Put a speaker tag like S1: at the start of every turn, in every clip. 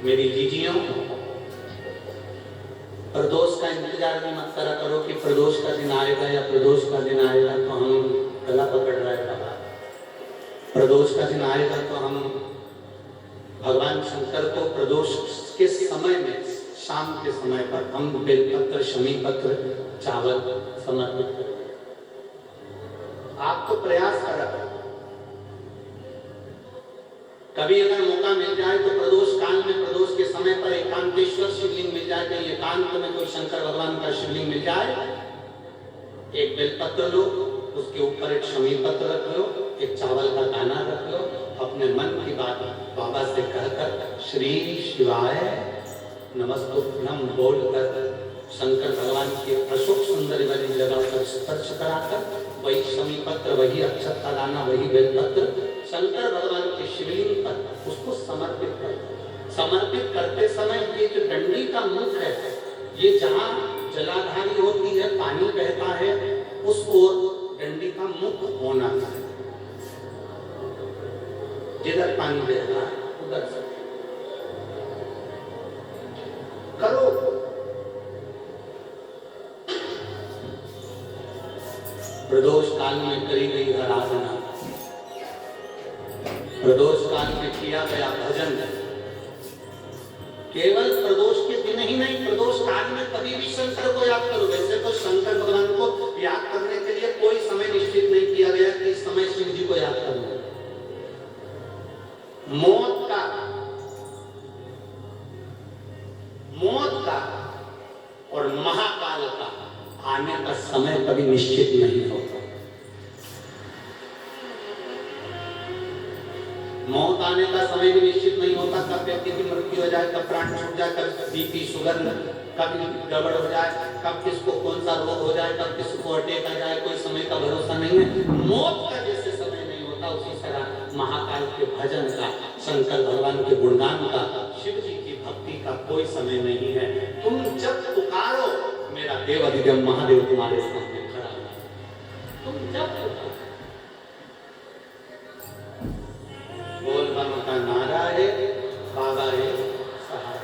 S1: मेरी जीजियों, प्रदोष का इंतजार भी मत करा करो कि प्रदोष का दिन आएगा या प्रदोष का दिन आएगा तो हम गला पकड़ रहे हैं। प्रदोष का दिन आएगा तो हम भगवान शंकर को प्रदोष के समय में, शाम के समय पर हम बेलपत्र, शमी पत्र, चावल समर्पित करें। आप तो प्रयास करा करो। कभी अगर मौका मिल जाए तो प्रदोष काल में, प्रदोष के समय पर एकांतेश्वर शिवलिंग मिल जाए, कहीं एकांत में कोई शंकर भगवान का शिवलिंग मिल जाए, एक बेलपत्र लो, उसके ऊपर एक शमी पत्र रख लो, एक चावल का दाना रख लो, अपने मन की बात बाबा से कहकर श्री शिवाय नमस्तुभ्यम बोलकर शंकर भगवान के अशोक सुंदर वाली जगह पर स्पर्श कराकर वही शमी पत्र, वही अक्षत का दाना, वही बेलपत्र शंकर भगवान के शिवलिंग पर उसको समर्पित कर। समर्पित करते समय ये जो डंडी का मुख है, ये जहाँ जलाधारी होती है, पानी बहता है, उस ओर डंडी का मुख होना चाहिए। जिधर पानी बहता है उधर से करो। प्रदोष काल में करी गई आराधना, प्रदोष काल में किया गया भजन, केवल प्रदोष के दिन ही नहीं, प्रदोष काल में कभी भी शंकर को याद करो। वैसे तो शंकर भगवान को याद करने के लिए कोई समय निश्चित नहीं किया गया कि इस समय शिव जी को याद करना। मौत का और महाकाल का आने का समय कभी निश्चित नहीं होता। मौत आने का समय भी निश्चित नहीं होता, कब कब व्यक्ति की मृत्यु हो जाए, कब प्राण छूट जाए, कब बीपी शुगर कब गड़बड़ हो जाए, कब किसको कौन सा रोग हो जाए, कब किसको अटैक आ जाए, कोई समय का भरोसा नहीं है। मौत का जैसे समय नहीं होता, उसी तरह महाकाल के भजन का, शंकर भगवान के गुणगान का, शिव जी की भक्ति का कोई समय नहीं है। तुम जब पुकारो, मेरा देव अधिदेव महादेव तुम्हारे सामने खड़ा है। तुम जब पुकारो, बोल बम का नारा है, बाबा है सहारा,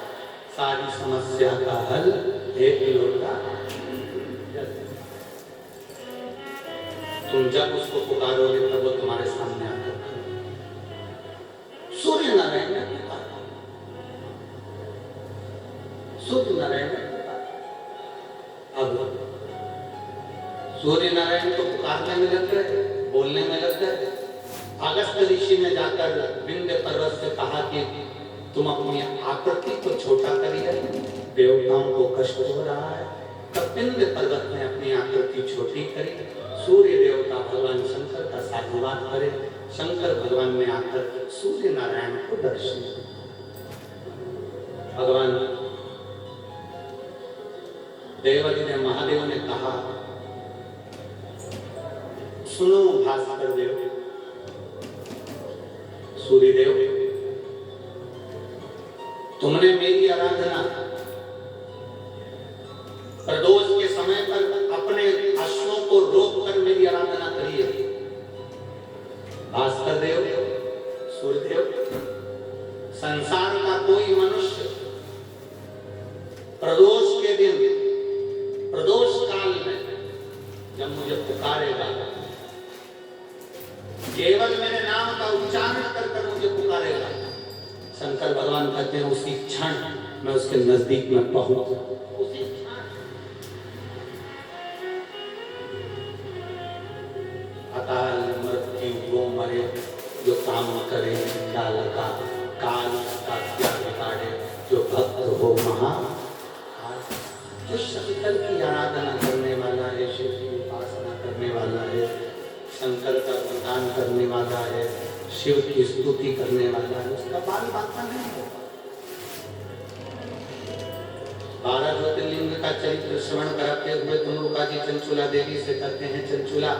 S1: सारी समस्या का हल एक लोटा। तुम जब उसको पुकारोगे तब वो तुम्हारे सामने आकर सूर्य नारायण ने पुकारा, सूर्य नारायण ने पुकारा। अब सूर्य नारायण को पुकारने में लग गए, बोलने में लग गए। अगस्त ऋषि ने जाकर विंध्य पर्वत से कहा कि तुम अपनी आकृति को छोटा करिए, देवताओं को कष्ट हो रहा है। तब विंध्य पर्वत ने अपनी आकृति छोटी करी। सूर्य देवता भगवान शंकर का साधुवाद करे। शंकर भगवान ने आकर सूर्य नारायण को दर्शन दिया। भगवान देवाधिदेव महादेव ने कहा, सुनो भास्कर देव, सूर्यदेव, तुमने मेरी आराधना प्रदोष के समय पर अपने अश्वों को रोककर मेरी आराधना करी है। भास्कर देव, सूर्यदेव, संसार का कोई मनुष्य प्रदोष के दिन, प्रदोष काल में जब मुझे पुकारेगा, केवल मेरे नाम का उच्चारण कर मुझे पुकारेगा, शंकर भगवान कहते हैं उसी क्षण मैं उसके नजदीक में पहुंच, उसी क्षण। अकाल मृत्यु वो मरे, जो काम करे क्या लगा, काल का क्या बिगाड़े, जो भक्त हो महाकाल, जो शंकर की आराधना करने वाला है, शिव की उपासना करने वाला है, शंकर का गुणगान करने वाला है, शिव की स्तुति करने वाला है, उसका बाल बाका नहीं होगा। 12 ज्योतिर्लिंग का चरित्र श्रवण कराते हुए तुम लोका जी चंचुला देवी से कहते हैं, चंचुला